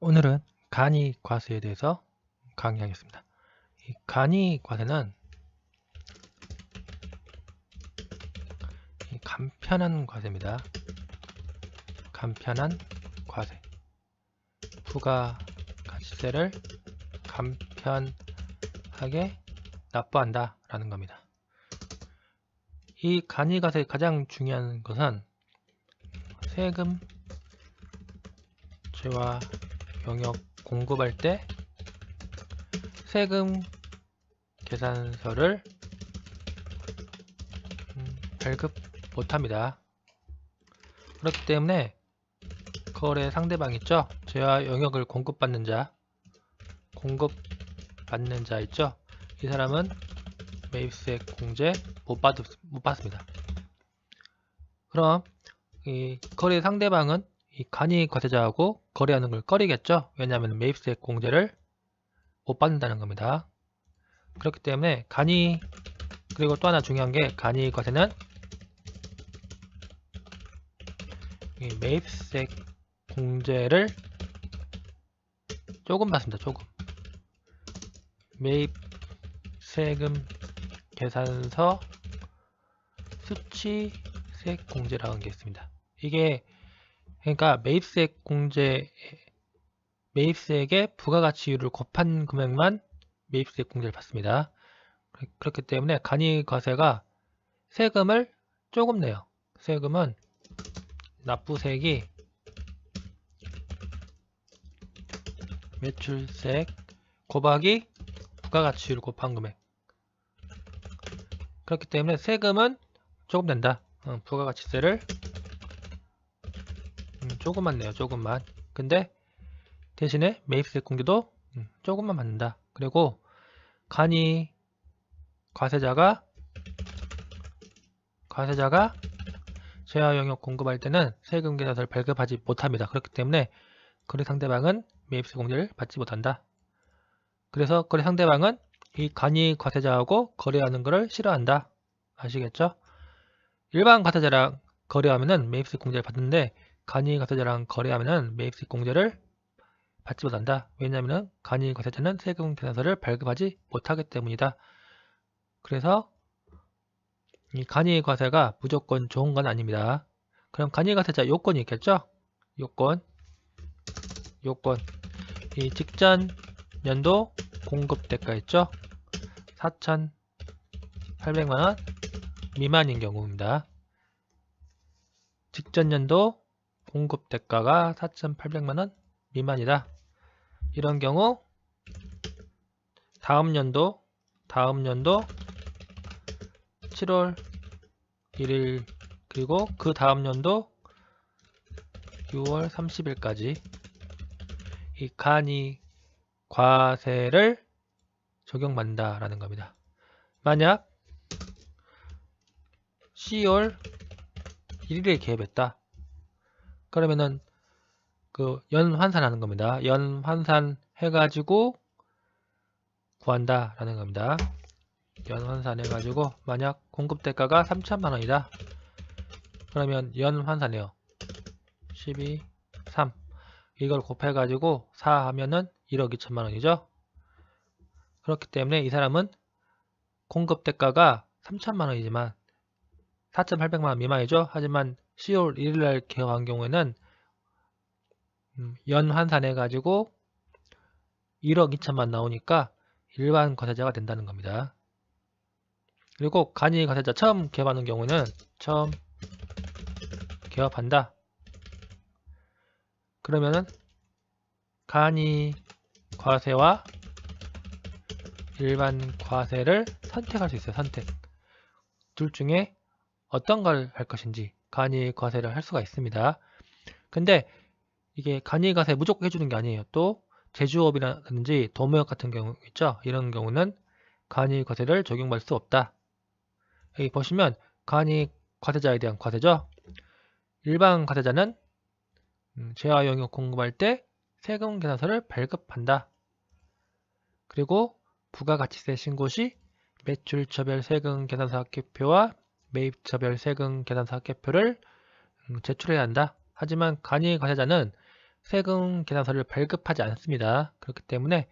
오늘은 간이 과세에 대해서 강의하겠습니다. 이 간이 과세는 간편한 과세입니다. 간편한 과세. 부가가치세를 간편하게 납부한다 라는 겁니다. 이 간이 과세의 가장 중요한 것은 세금 재화 용역 공급할 때 세금 계산서를 발급 못합니다. 그렇기 때문에 거래 상대방 있죠? 재화 용역을 공급받는 자 있죠? 이 사람은 매입세액 공제 못 받습니다. 그럼 이 거래 상대방은 이 간이 과세자하고 거래하는 걸 꺼리겠죠? 왜냐하면 매입세액 공제를 못 받는다는 겁니다. 그렇기 때문에 그리고 또 하나 중요한 게 간이 과세는 이 매입세액 공제를 조금 받습니다. 조금. 매입세금 계산서 수치세액 공제라는 게 있습니다. 이게 그러니까 매입세액의 부가가치율을 곱한 금액만 매입세액 공제를 받습니다. 그렇기 때문에 간이과세가 세금을 조금 내요. 세금은 납부세액이 매출세액 곱하기 부가가치율 곱한 금액. 그렇기 때문에 세금은 조금 낸다. 부가가치세를 조금만 내요. 조금만. 근데 대신에 매입세액 공제도 조금만 받는다. 그리고 간이 과세자가 재화 용역 공급할 때는 세금 계산서를 발급하지 못합니다. 그렇기 때문에 거래 상대방은 매입세 공제를 받지 못한다. 그래서 거래 상대방은 이 간이 과세자하고 거래하는 것을 싫어한다. 아시겠죠? 일반 과세자랑 거래하면은 매입세 공제를 받는데 간이 과세자랑 거래하면은 매입세 공제를 받지 못한다. 왜냐하면 간이 과세자는 세금 계산서를 발급하지 못하기 때문이다. 그래서 이 간이 과세가 무조건 좋은 건 아닙니다. 그럼 간이 과세자 요건이 있겠죠? 요건. 이 직전 연도 공급 대가 있죠? 4,800만원 미만인 경우입니다. 직전 연도 공급 대가가 4,800만원 미만이다. 이런 경우 다음 연도 7월 1일 그리고 그 다음 연도 6월 30일까지 이 간이 과세를 적용받는다라는 겁니다. 만약 10월 1일에 개입했다. 그러면은 그 연환산하는 겁니다. 연환산 해가지고 구한다라는 겁니다. 연환산 해가지고 만약 공급대가가 3,000만원이다. 그러면 연환산해요. 12, 3 이걸 곱해가지고 4 하면은 1억 2천만원이죠. 그렇기 때문에 이 사람은 공급대가가 3,000만원이지만 4,800만원 미만이죠. 하지만 10월 1일날 개업한 경우에는 연환산해가지고 1억 2천만 나오니까 일반 과세자가 된다는 겁니다. 그리고 간이 과세자 처음 개업하는 경우는 처음 개업한다. 그러면은 간이 과세와 일반 과세를 선택할 수 있어요. 선택. 둘 중에 어떤 걸 할 것인지 간이 과세를 할 수가 있습니다. 근데 이게 간이 과세 무조건 해주는 게 아니에요. 또 제조업이라든지 도매업 같은 경우 있죠. 이런 경우는 간이 과세를 적용받을 수 없다. 여기 보시면 간이 과세자에 대한 과세죠. 일반 과세자는 재화 용역 공급할 때 세금 계산서를 발급한다. 그리고 부가가치세 신고 시 매출처별 세금 계산서 합계표와 매입처별 세금 계산서 합계표를 제출해야 한다. 하지만 간이 과세자는 세금 계산서를 발급하지 않습니다. 그렇기 때문에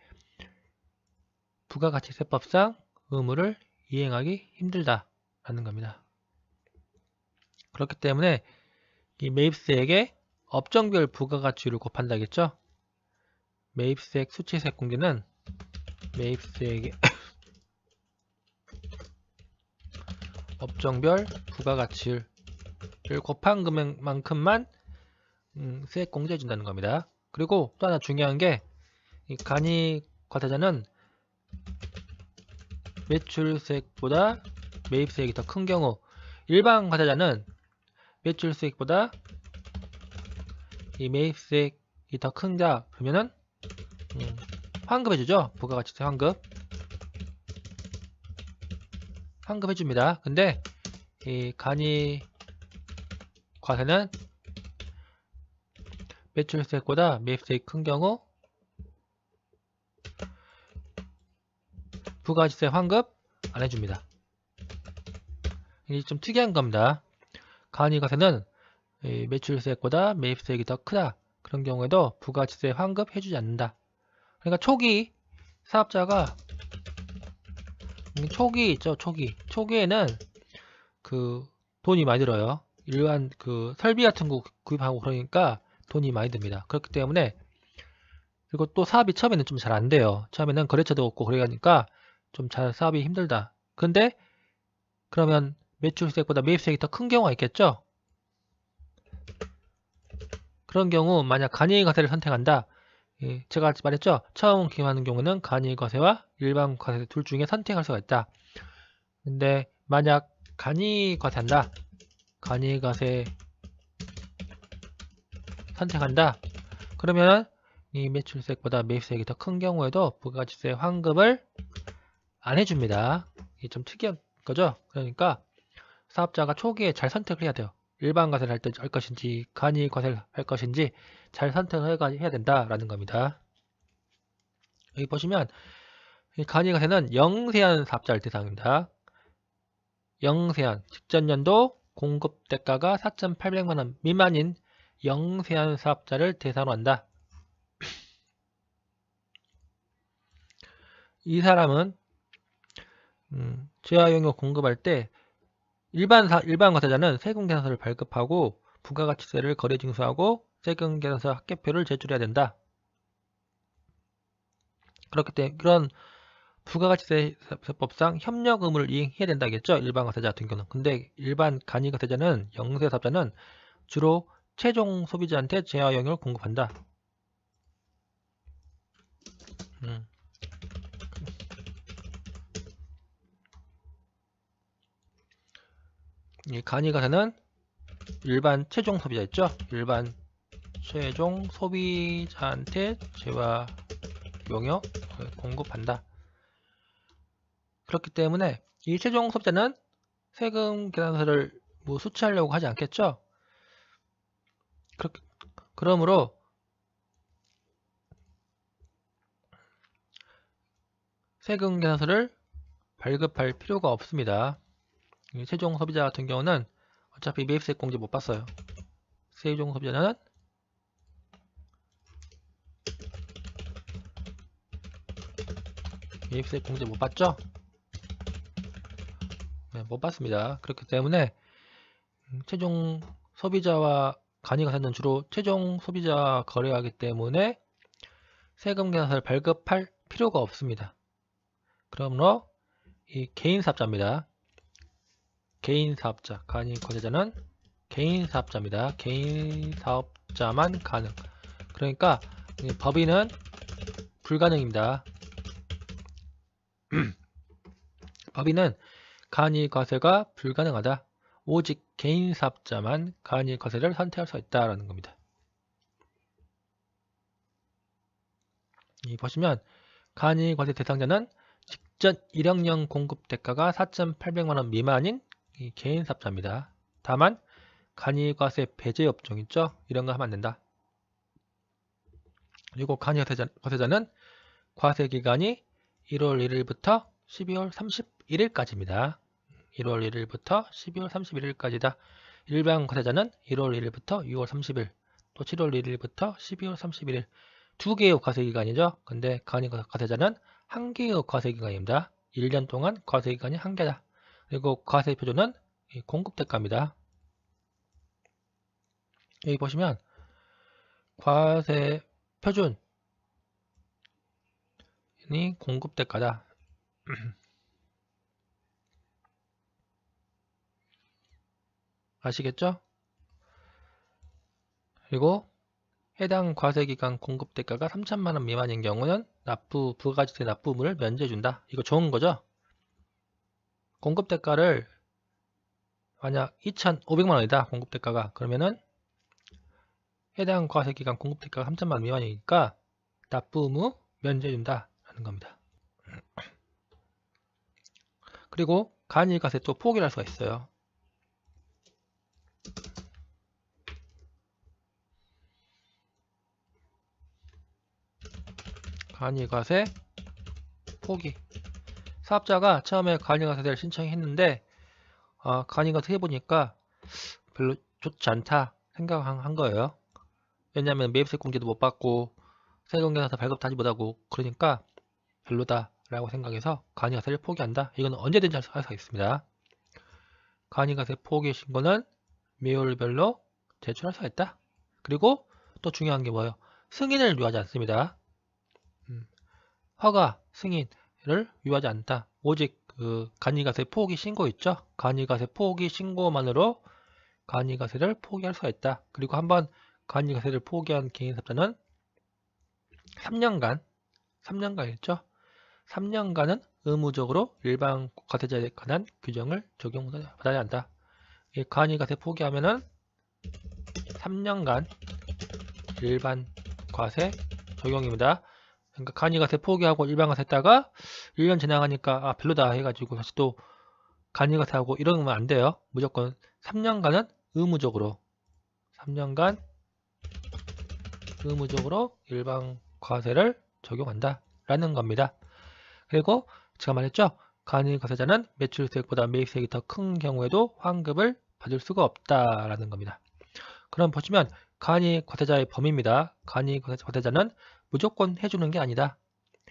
부가가치세법상 의무를 이행하기 힘들다라는 겁니다. 그렇기 때문에 이 매입세액에 업종별 부가가치율을 곱한다겠죠. 매입세액 수치세액 공제는 매입세액의 업종별 부가가치율을 곱한 금액만큼만 세액 공제해 준다는 겁니다. 그리고 또 하나 중요한 게 이 간이과세자는 매출세액보다 매입세액이 더 큰 경우, 일반 과세자는 매출세액보다 이 매입세액이 더 큰다 그러면은 환급해주죠. 부가가치세 환급해줍니다. 근데 이 간이과세는 매출세액보다 매입세액이 큰 경우 부가가치세 환급 안 해줍니다. 이게 좀 특이한 겁니다. 간이과세는 매출세액보다 매입세액이 더 크다. 그런 경우에도 부가가치세 환급 해주지 않는다. 그러니까 초기 사업자가 초기 있죠. 초기에는 그 돈이 많이 들어요. 일반 그 설비 같은 거 구입하고 그러니까 돈이 많이 듭니다. 그렇기 때문에 그리고 또 사업이 처음에는 좀 잘 안 돼요. 처음에는 거래처도 없고 그러니까 좀 잘 사업이 힘들다. 근데 그러면 매출세액보다 매입세액이 더 큰 경우가 있겠죠. 그런 경우 만약 간이과세를 선택한다. 제가 말했죠. 처음 기업하는 경우는 간이과세와 일반 과세 둘 중에 선택할 수가 있다. 근데 만약 간이과세 한다. 간이과세 선택한다. 그러면 이 매출세액보다 매입세액이 더 큰 경우에도 부가가치세 환급을 안 해줍니다. 이게 좀 특이한 거죠. 그러니까 사업자가 초기에 잘 선택을 해야 돼요. 일반 과세를 할 것인지 간이과세를 할 것인지 잘 선택을 해야 된다라는 겁니다. 여기 보시면 간이과세는 영세한 사업자를 대상입니다. 영세한 직전년도 공급대가가 4,800만원 미만인 영세한 사업자를 대상으로 한다. 이 사람은 재화 용역 공급할 때 일반 과세자는 세금계산서를 발급하고 부가가치세를 거래 징수하고 세금계산서 합계표를 제출해야 된다. 그렇기 때문에 그런 부가가치세법상 협력 의무를 이행해야 된다겠죠. 일반 과세자 같은 경우는. 근데 일반 간이과세자는 영세 사업자는 주로 최종 소비자한테 재화 용역을 공급한다. 이 간이과세는 일반 최종 소비자 있죠? 일반 최종 소비자한테 재화 용역 공급한다. 그렇기 때문에 이 최종 소비자는 세금 계산서를 뭐 수취하려고 하지 않겠죠? 그러므로 세금 계산서를 발급할 필요가 없습니다. 최종 소비자 같은 경우는 어차피 매입세액 공제 못 받어요. 최종 소비자는 매입세액 공제 못 받죠? 네, 못 받습니다. 그렇기 때문에 최종 소비자와 간이과세는 주로 최종 소비자와 거래하기 때문에 세금 계산서를 발급할 필요가 없습니다. 그러므로 이 개인 사업자입니다. 개인 사업자, 간이과세자는 개인 사업자입니다. 개인 사업자만 가능. 그러니까 법인은 불가능입니다. 법인은 간이과세가 불가능하다. 오직 개인 사업자만 간이과세를 선택할 수 있다라는 겁니다. 보시면 간이과세 대상자는 직전 일억년 공급 대가가 4,800만원 미만인 개인 사업자입니다. 다만 간이과세 배제 업종 있죠? 이런 거 하면 안 된다. 그리고 간이과세자는 과세기간이 1월 1일부터 12월 31일까지입니다. 1월 1일부터 12월 31일까지다. 일반 과세자는 1월 1일부터 6월 30일, 또 7월 1일부터 12월 31일 두 개의 과세기간이죠. 근데 간이과세자는 한 개의 과세기간입니다. 1년 동안 과세기간이 한 개다. 그리고 과세표준은 공급대가입니다. 여기 보시면 과세표준이 공급대가다. 아시겠죠? 그리고 해당 과세기간 공급대가가 3천만원 미만인 경우는 부가가치세 납부분을 면제해준다. 이거 좋은 거죠? 공급대가를 만약 2,500만원이다. 공급대가가. 그러면은 해당 과세기간 공급대가가 3천만원 미만이니까 납부 의무 면제해준다. 라는 겁니다. 그리고 간이과세 또 포기를 할 수가 있어요. 간이과세 포기. 사업자가 처음에 간이과세를 신청했는데 간이과세 해보니까 별로 좋지 않다 생각한 거예요. 왜냐하면 매입세 공제도 못 받고 세금계산서 발급도 하지 못하고 그러니까 별로다 라고 생각해서 간이과세를 포기한다. 이건 언제든지 할 수가 있습니다. 간이과세 포기 신고는 매월별로 제출할 수가 있다. 그리고 또 중요한 게 뭐예요? 승인을 요하지 않습니다. 허가, 승인을 요하지 않다. 오직 그 간이과세 포기 신고 있죠? 간이과세 포기 신고만으로 간이과세를 포기할 수가 있다. 그리고 한번 간이과세를 포기한 개인사업자는 3년간이죠. 3년간은 의무적으로 일반 과세자에 관한 규정을 적용받아야 한다. 이 간이과세 포기하면은 3년간 일반 과세 적용입니다. 그러니까 간이과세 포기하고 일반과세 했다가 1년 지나가니까 별로다 해가지고 다시 또 간이과세하고 이러면 안 돼요. 무조건 3년간은 의무적으로 3년간 의무적으로 일반 과세를 적용한다 라는 겁니다. 그리고 제가 말했죠. 간이과세자는 매출 수익보다 매입 수익이 더 큰 경우에도 환급을 받을 수가 없다 라는 겁니다. 그럼 보시면 간이과세자의 범위입니다. 간이과세자는 무조건 해주는 게 아니다.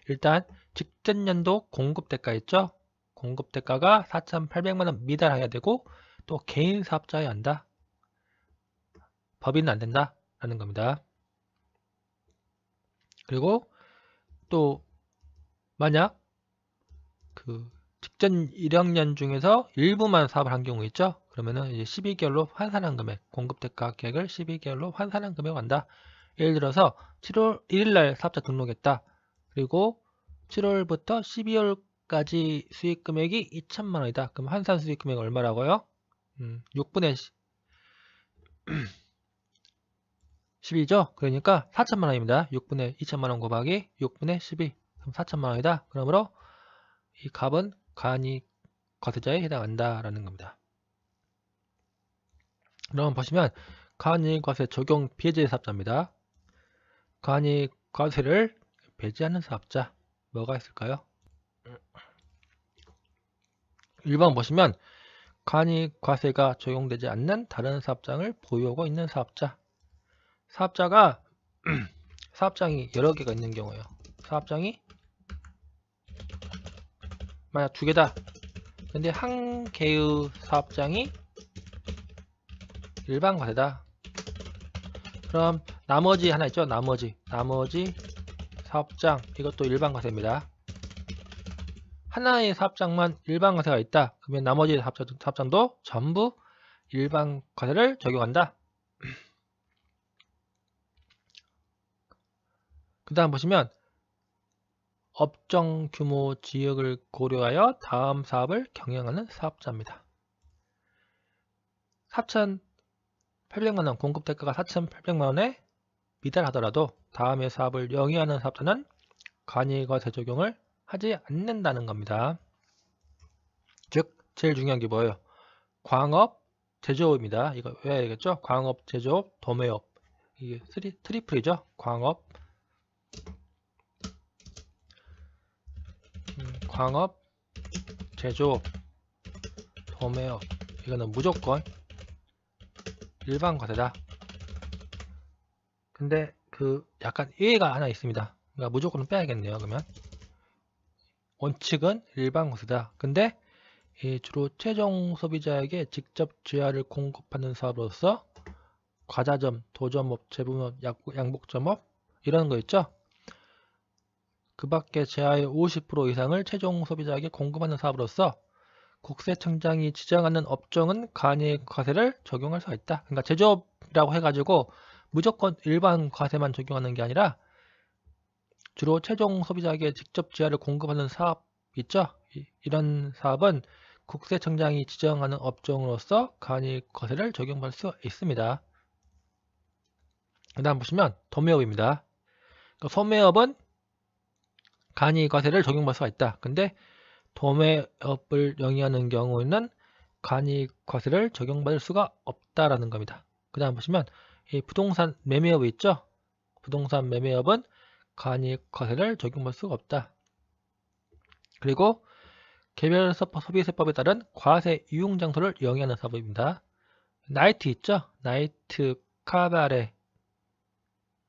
일단 직전년도 공급대가 있죠. 공급대가가 4,800만원 미달해야 되고 또 개인사업자여야 한다. 법인은 안 된다 라는 겁니다. 그리고 또 만약 그 직전 1학년 중에서 일부만 사업을 한 경우 있죠. 그러면은 이제 12개월로 환산한 금액, 공급대가 계획을 12개월로 환산한 금액 한다. 예를 들어서 7월 1일날 사업자 등록했다. 그리고 7월부터 12월까지 수익 금액이 2천만 원이다. 그럼 환산 수익 금액 얼마라고요? 6분의 12죠. 그러니까 4천만 원입니다. 6분의 2천만 원 곱하기 6분의 12. 그럼 4천만 원이다. 그러므로 이 값은 간이과세자에 해당한다라는 겁니다. 그럼 보시면 간이과세 적용 배제 사업자입니다. 간이과세를 배제하는 사업자 뭐가 있을까요? 1번 보시면 간이과세가 적용되지 않는 다른 사업장을 보유하고 있는 사업자. 사업자가 사업장이 여러 개가 있는 경우예요. 사업장이 만약 2개다. 근데 한 개의 사업장이 일반 과세다. 그럼 나머지 하나 있죠. 나머지 사업장 이것도 일반 과세입니다. 하나의 사업장만 일반 과세가 있다. 그러면 나머지 사업장도 전부 일반 과세를 적용한다. 그 다음 보시면 업종 규모 지역을 고려하여 다음 사업을 경영하는 사업자입니다. 4,800만원 공급대가가 4,800만원에 미달하더라도 다음의 사업을 영위하는 사업자는 간이과세 적용을 하지 않는다는 겁니다. 즉 제일 중요한 게 뭐예요? 광업, 제조업입니다. 이거 외워야겠죠? 광업, 제조업, 도매업. 이게 트리플이죠? 광업, 제조업, 도매업. 이거는 무조건 일반 과세다. 근데 그 약간 예외가 하나 있습니다. 그러니까 무조건 빼야겠네요. 그러면 원칙은 일반 과세다. 근데 주로 최종 소비자에게 직접 GR을 공급하는 사업으로서 과자점, 도점업, 제품업, 양복점업 이런 거 있죠. 그 밖에 GR의 50% 이상을 최종 소비자에게 공급하는 사업으로서 국세청장이 지정하는 업종은 간이 과세를 적용할 수가 있다. 그러니까 제조업이라고 해가지고 무조건 일반 과세만 적용하는 게 아니라 주로 최종 소비자에게 직접 GR을 공급하는 사업 있죠. 이런 사업은 국세청장이 지정하는 업종으로서 간이 과세를 적용받을 수 있습니다. 그 다음 보시면 도매업입니다. 소매업은 간이 과세를 적용받을 수가 있다. 근데 도매업을 영위하는 경우에는 간이 과세를 적용받을 수가 없다라는 겁니다. 그 다음 보시면 이 부동산 매매업이 있죠. 부동산 매매업은 간이 과세를 적용받을 수가 없다. 그리고 개별 소비세법에 따른 과세 유용 장소를 영위하는 사업입니다. 나이트 있죠. 나이트, 카바레,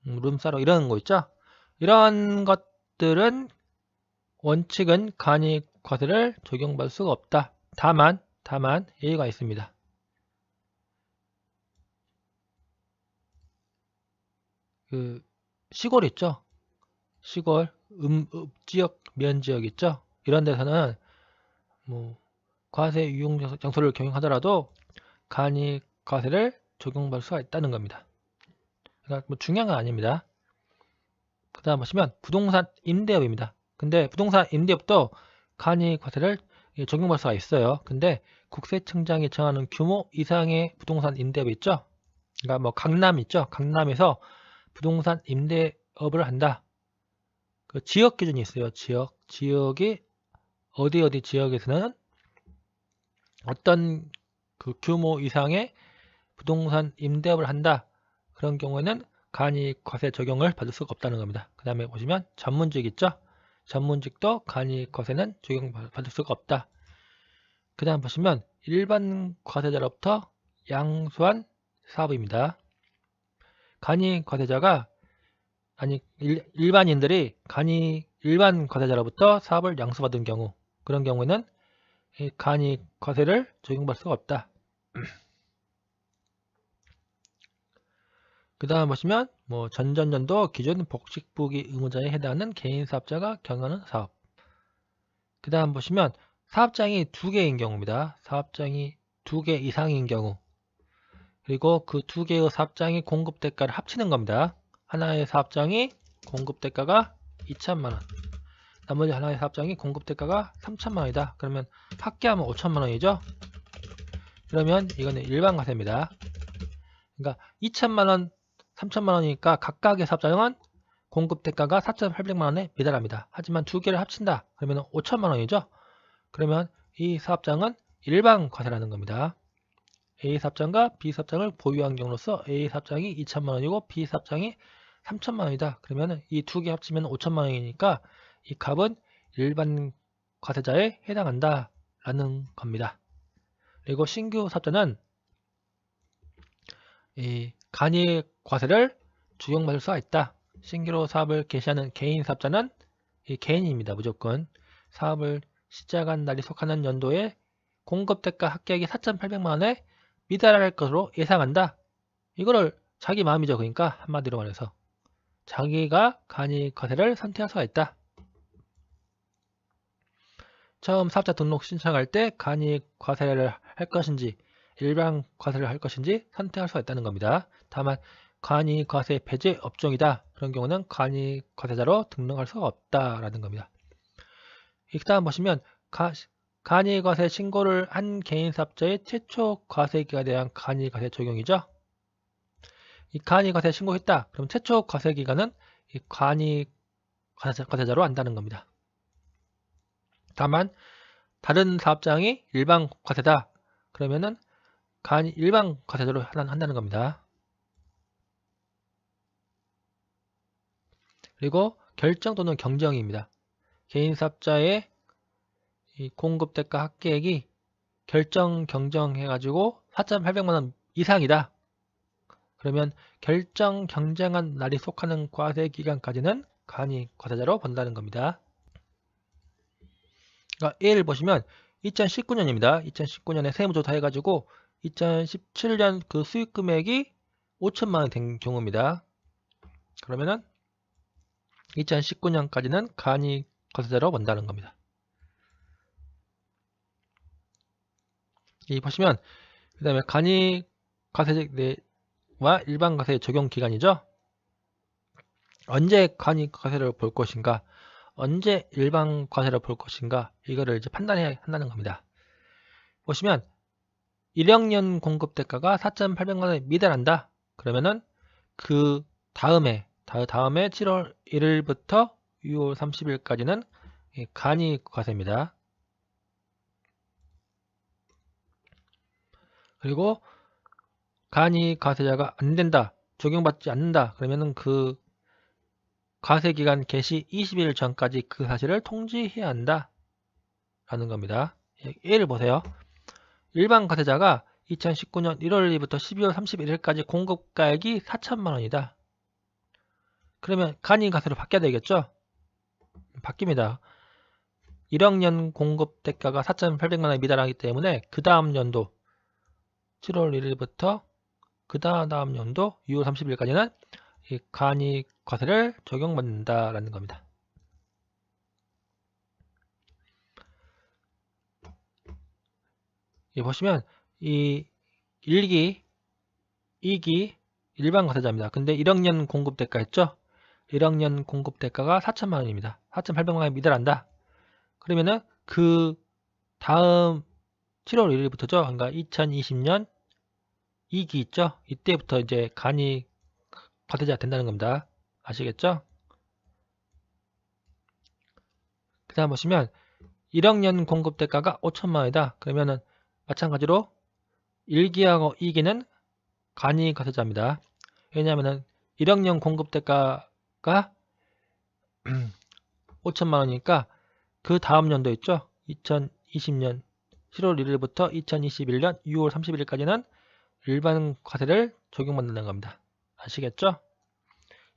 룸사롱 이런 거 있죠. 이런 것들은 원칙은 간이 과세를 적용받을 수가 없다. 다만 예외가 있습니다. 그 시골 있죠. 시골, 지역, 면지역 있죠. 이런 데서는 뭐 과세 유용 장소를 경영하더라도 간이 과세를 적용받을 수가 있다는 겁니다. 그러니까 뭐 중요한 건 아닙니다. 그 다음 보시면 부동산 임대업입니다. 근데 부동산 임대업도 간이 과세를 적용받을 수가 있어요. 근데 국세청장이 정하는 규모 이상의 부동산 임대업이 있죠. 그러니까 뭐 강남 있죠. 강남에서 부동산 임대업을 한다. 그 지역 기준이 있어요. 지역이 어디 지역에서는 어떤 그 규모 이상의 부동산 임대업을 한다. 그런 경우에는 간이 과세 적용을 받을 수가 없다는 겁니다. 그 다음에 보시면 전문직 있죠. 전문직도 간이 과세는 적용받을 수가 없다. 그 다음 보시면 일반 과세자로부터 양수한 사업입니다. 간이 과세자가 일반인들이 일반 과세자로부터 사업을 양수받은 경우, 그런 경우에는 간이 과세를 적용받을 수가 없다. 그 다음 보시면 뭐 전전년도 기존 복식부기 의무자에 해당하는 개인사업자가 경영하는 사업. 그 다음 보시면 사업장이 2개인 경우입니다. 사업장이 2개 이상인 경우. 그리고 그 2개의 사업장이 공급대가를 합치는 겁니다. 하나의 사업장이 공급대가가 2천만원. 나머지 하나의 사업장이 공급대가가 3천만원이다. 그러면 합계하면 5천만원이죠. 그러면 이거는 일반 과세입니다. 그러니까 2천만원, 3천만원이니까 각각의 사업장은 공급대가가 4,800만원에 미달합니다. 하지만 2개를 합친다. 그러면 5천만원이죠. 그러면 이 사업장은 일반 과세라는 겁니다. A 사업장과 B 사업장을 보유한 경우로서 A 사업장이 2천만원이고 B 사업장이 3천만원이다. 그러면 이 2개 합치면 5천만원이니까 이 값은 일반 과세자에 해당한다 라는 겁니다. 그리고 신규 사업자는 이 간이 과세를 적용받을 수가 있다. 신규로 사업을 개시하는 개인 사업자는 이 개인입니다. 무조건 사업을 시작한 날이 속하는 연도에 공급대가 합계액이 4,800만원에 미달할 것으로 예상한다. 이거를 자기 마음이죠. 그러니까 한마디로 말해서 자기가 간이 과세를 선택할 수가 있다. 처음 사업자 등록 신청할 때 간이 과세를 할 것인지 일반 과세를 할 것인지 선택할 수가 있다는 겁니다. 다만 간이 과세 배제 업종이다. 그런 경우는 간이 과세자로 등록할 수가 없다라는 겁니다. 그 다음 보시면 간이 과세 신고를 한 개인 사업자의 최초 과세기간에 대한 간이 과세 적용이죠. 이 간이 과세 신고했다. 그럼 최초 과세기간은 이 간이 과세자로 한다는 겁니다. 다만 다른 사업장이 일반 과세다. 그러면은 일반 과세자로 한다는 겁니다. 그리고 결정 또는 경정입니다. 개인 사업자의 이 공급대가 합계액이 결정 경정해가지고 4,800만원 이상이다. 그러면 결정 경쟁한 날이 속하는 과세 기간까지는 간이 과세자로 본다는 겁니다. 그러니까 A를 보시면 2019년입니다. 2019년에 세무조사 해가지고 2017년 그 수익 금액이 5천만 원 된 경우입니다. 그러면은 2019년까지는 간이 과세자로 본다는 겁니다. 이 보시면 그 다음에 간이 과세와 일반 과세 적용 기간이죠. 언제 간이 과세를 볼 것인가, 언제 일반 과세를 볼 것인가, 이거를 이제 판단해야 한다는 겁니다. 보시면 1학년 공급 대가가 4,800만 원에 미달한다. 그러면은 그 다음에 7월 1일부터 6월 30일까지는 간이 과세입니다. 그리고 간이 과세자가 안 된다, 적용받지 않는다, 그러면은 그 과세기간 개시 20일 전까지 그 사실을 통지해야 한다 라는 겁니다. 예를 보세요. 일반 과세자가 2019년 1월 1일부터 12월 31일까지 공급가액이 4천만 원이다. 그러면 간이 과세로 바뀌어야 되겠죠? 바뀝니다. 1학년 공급 대가가 4,800만 원에 미달하기 때문에 그 다음 연도 7월 1일부터 그 다음 연도 6월 30일까지는 이 간이 과세를 적용받는다라는 겁니다. 여기 보시면 이 1기, 2기 일반 과세자입니다. 근데 1학년 공급 대가 했죠? 1학년 공급 대가가 4천만 원입니다. 4,800만 원에 미달한다. 그러면은 그 다음 7월 1일부터죠. 그러니까 2020년 2기 있죠? 이때부터 이제 간이 과세자가 된다는 겁니다. 아시겠죠? 그 다음 보시면 1학년 공급 대가가 5천만 원이다. 그러면은 마찬가지로 1기하고 2기는 간이 과세자입니다. 왜냐하면은 1학년 공급 대가가 5천만 원이니까 그 다음 연도 있죠? 2020년 7월 1일부터 2021년 6월 30일까지는 일반 과세를 적용받는다는 겁니다. 아시겠죠?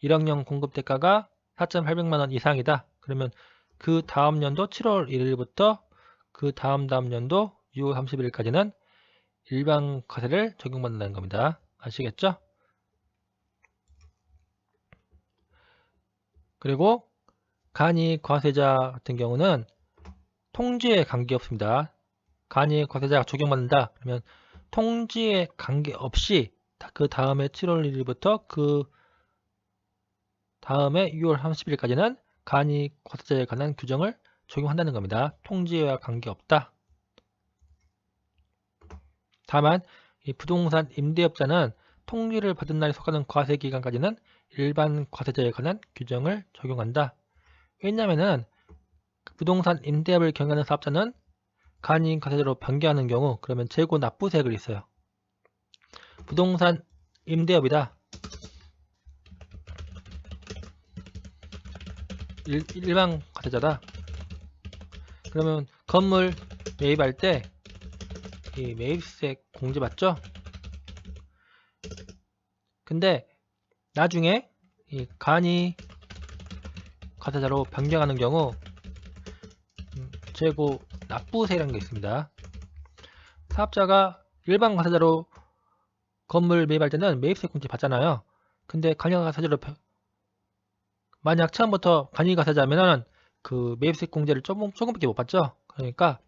1학년 공급 대가가 4,800만 원 이상이다. 그러면 그 다음 연도 7월 1일부터 그 다음 연도 6월 30일까지는 일반 과세를 적용받는다는 겁니다. 아시겠죠? 그리고 간이 과세자 같은 경우는 통지에 관계없습니다. 간이 과세자가 적용받는다. 그러면 통지에 관계없이 그 다음에 7월 1일부터 그 다음에 6월 30일까지는 간이 과세자에 관한 규정을 적용한다는 겁니다. 통지와 관계없다. 다만 이 부동산 임대업자는 통지를 받은 날에 속하는 과세기간까지는 일반 과세자에 관한 규정을 적용한다. 왜냐하면 부동산 임대업을 경영하는 사업자는 간이 과세자로 변경하는 경우 그러면 재고 납부세액을 있어요. 부동산 임대업이다. 일반 과세자다. 그러면 건물 매입할 때 이 매입세 공제 받죠? 근데 나중에 이 간이 과세자로 변경하는 경우 재고 납부세라는 게 있습니다. 사업자가 일반 과세자로 건물 매입할 때는 매입세 공제 받잖아요. 근데 간이 과세자로 만약 처음부터 간이 과세자면은 그 매입세 공제를 조금밖에 못 받죠. 그러니까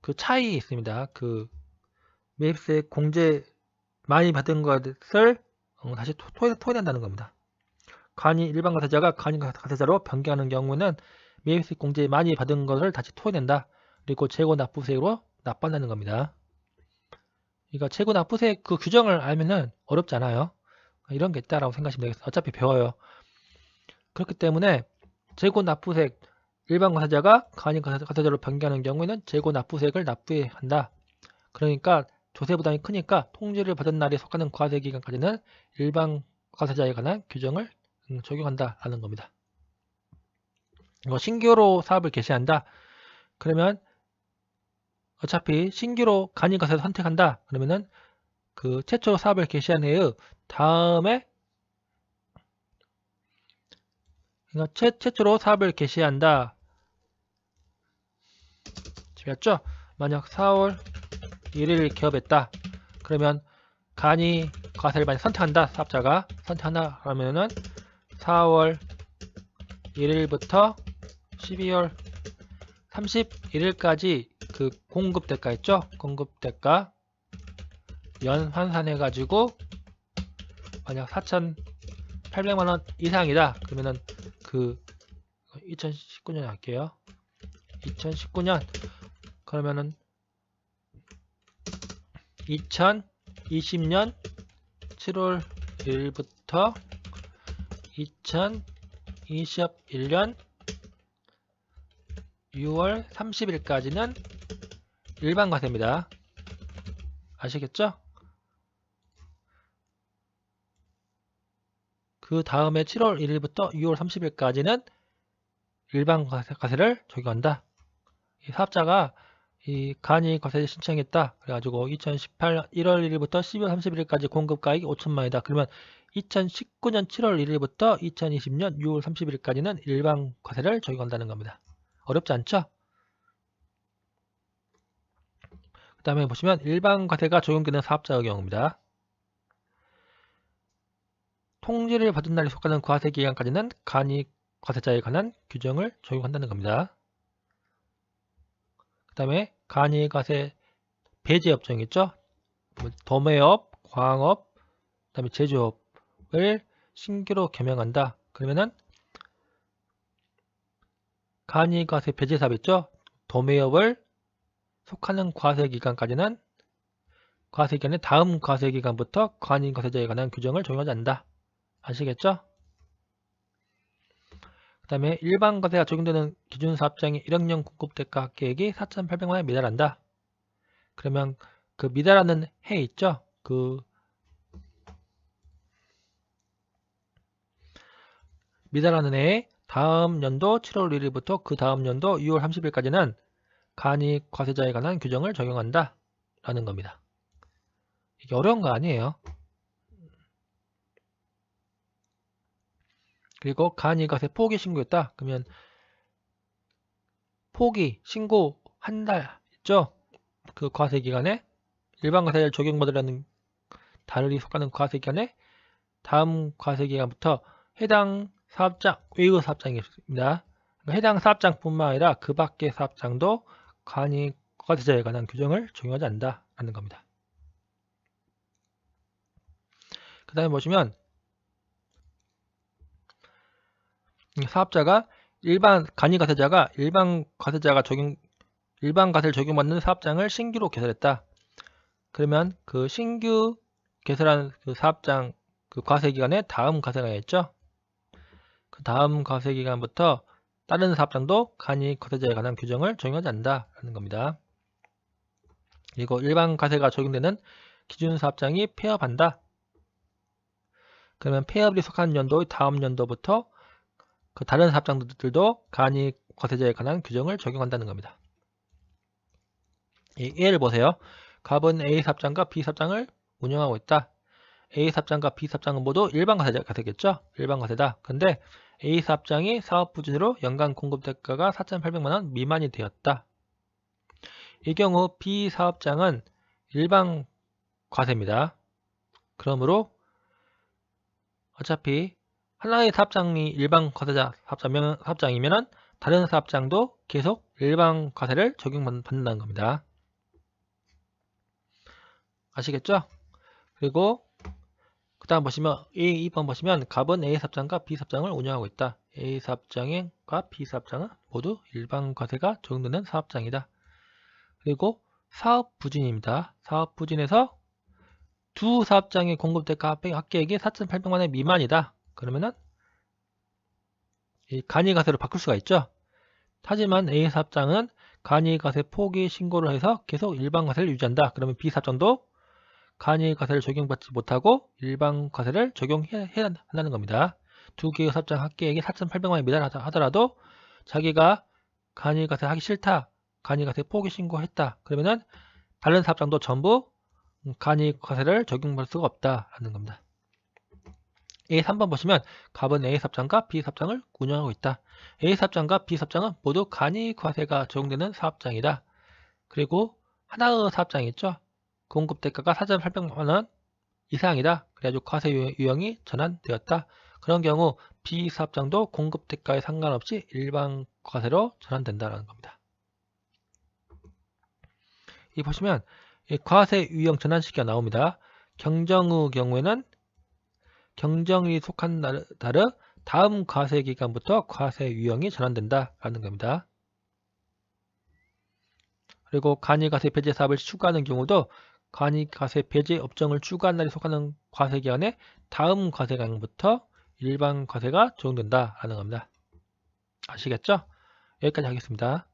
그 차이 있습니다. 그 매입세 공제 많이 받은 것을 다시 토해낸다는 겁니다. 간이 일반 과세자가 간이 과세자로 변경하는 경우는 매입세 공제 많이 받은 것을 다시 토해낸다. 그리고 재고 납부세로 납부한다는 겁니다. 그러니까 재고 납부세 그 규정을 알면은 어렵지 않아요. 이런 게 있다라고 생각하시면 되겠어요. 어차피 배워요. 그렇기 때문에 재고 납부세 일반 과세자가 간이 과세자로 변경하는 경우에는 재고 납부세액을 납부해야 한다. 그러니까 조세 부담이 크니까 통지를 받은 날에 속하는 과세 기간까지는 일반 과세자에 관한 규정을 적용한다라는 겁니다. 이거 신규로 사업을 개시한다. 그러면 어차피 신규로 간이 과세를 선택한다. 그러면은 그 최초로 사업을 개시한 해의 다음에 그러니까 최초로 사업을 개시한다. 지났죠? 만약 4월 1일 개업했다. 그러면 간이 과세를 만약 선택한다. 사업자가 선택한다. 그러면은 4월 1일부터 12월 31일까지 그 공급대가 있죠? 공급대가 연 환산해 가지고 만약 4,800만원 이상이다. 그러면은 그 2019년 할게요. 2019년 그러면은 2020년 7월 1일부터 2021년 6월 30일까지는 일반 과세입니다. 아시겠죠? 그 다음에 7월 1일부터 6월 30일까지는 일반 과세를 적용한다. 이 사업자가 이 간이 과세를 신청했다. 그래가지고 2018년 1월 1일부터 12월 31일까지 공급가액이 5천만원이다. 그러면 2019년 7월 1일부터 2020년 6월 30일까지는 일반 과세를 적용한다는 겁니다. 어렵지 않죠? 그 다음에 보시면 일반 과세가 적용되는 사업자의 경우입니다. 통지를 받은 날에 속하는 과세 기간까지는 간이 과세자에 관한 규정을 적용한다는 겁니다. 그 다음에 간이 과세 배제 업종 있죠? 도매업, 광업, 그 다음에 제조업을 신규로 겸용한다. 그러면은 간이 과세 배제 사업 있죠? 도매업을 속하는 과세 기간까지는 과세 기간의 다음 과세 기간부터 간이 과세자에 관한 규정을 적용하지 않는다. 아시겠죠? 그 다음에 일반 과세가 적용되는 기준 사업장의 1학년 공급대가 계획이 4,800만원에 미달한다. 그러면 그 미달하는 해 있죠? 그 미달하는 해에 다음 연도 7월 1일부터 그 다음 연도 6월 30일까지는 간이 과세자에 관한 규정을 적용한다. 라는 겁니다. 이게 어려운 거 아니에요. 그리고 간이 과세 포기 신고했다. 그러면 포기 신고 한 달 있죠? 그 과세 기간에 일반 과세를 적용받으려는 달이 속하는 과세 기간에 다음 과세 기간부터 해당 사업장 외의 사업장이 있습니다. 해당 사업장뿐만 아니라 그 밖의 사업장도 간이 과세자에 관한 규정을 적용하지 않는다라는 겁니다. 그 다음에 보시면 사업자가 간이 과세자가 일반 과세를 적용받는 사업장을 신규로 개설했다. 그러면 그 신규 개설한 그 사업장 그 과세 기간에 다음 과세가 있죠. 그 다음 과세 기간부터 다른 사업장도 간이 과세자에 관한 규정을 적용하지 않는다라는 겁니다. 그리고 일반 과세가 적용되는 기준 사업장이 폐업한다. 그러면 폐업이 속한 연도의 다음 연도부터 그 다른 사업장들도 간이 과세자에 관한 규정을 적용한다는 겁니다. 예를 보세요. 갑은 A 사업장과 B 사업장을 운영하고 있다. A 사업장과 B 사업장은 모두 일반 과세겠죠? 일반 과세다. 근데 A 사업장이 사업 부진으로 연간 공급 대가가 4,800만원 미만이 되었다. 이 경우 B 사업장은 일반 과세입니다. 그러므로 어차피 하나의 사업장이 일반 과세자 사업장이면 다른 사업장도 계속 일반 과세를 적용받는다는 겁니다. 아시겠죠? 그리고 그 다음 보시면 2번 보시면 갑은 A 사업장과 B 사업장을 운영하고 있다. A 사업장과 B 사업장은 모두 일반 과세가 적용되는 사업장이다. 그리고 사업 부진입니다. 사업 부진에서 두 사업장의 공급대가 합계액이 4,800만원 미만이다. 그러면은 이 간이과세로 바꿀 수가 있죠. 하지만 A 사업장은 간이과세 포기 신고를 해서 계속 일반 과세를 유지한다. 그러면 B 사업장도 간이과세를 적용받지 못하고 일반 과세를 적용해야 한다는 겁니다. 두 개의 사업장 합계액이 4,800만원에 미달하더라도 자기가 간이과세 하기 싫다. 간이과세 포기 신고했다. 그러면은 다른 사업장도 전부 간이 과세를 적용할 수가 없다라는 겁니다. A3번 보시면 갑은 A사업장과 B사업장을 운영하고 있다. A사업장과 B사업장은 모두 간이 과세가 적용되는 사업장이다. 그리고 하나의 사업장이 있죠. 공급대가가 4,800만원 이상이다. 그래가지고 과세 유형이 전환되었다. 그런 경우 B사업장도 공급대가에 상관없이 일반 과세로 전환된다는 겁니다. 이 보시면 이 과세 유형 전환시기가 나옵니다. 경정의 경우에는 경정이 속한 달의 다음 과세 기간부터 과세 유형이 전환된다라는 겁니다. 그리고 간이과세 배제 사업을 추구하는 경우도 간이과세 배제 업종을 추구한 날이 속하는 과세 기간의 다음 과세 기간부터 일반 과세가 적용된다라는 겁니다. 아시겠죠? 여기까지 하겠습니다.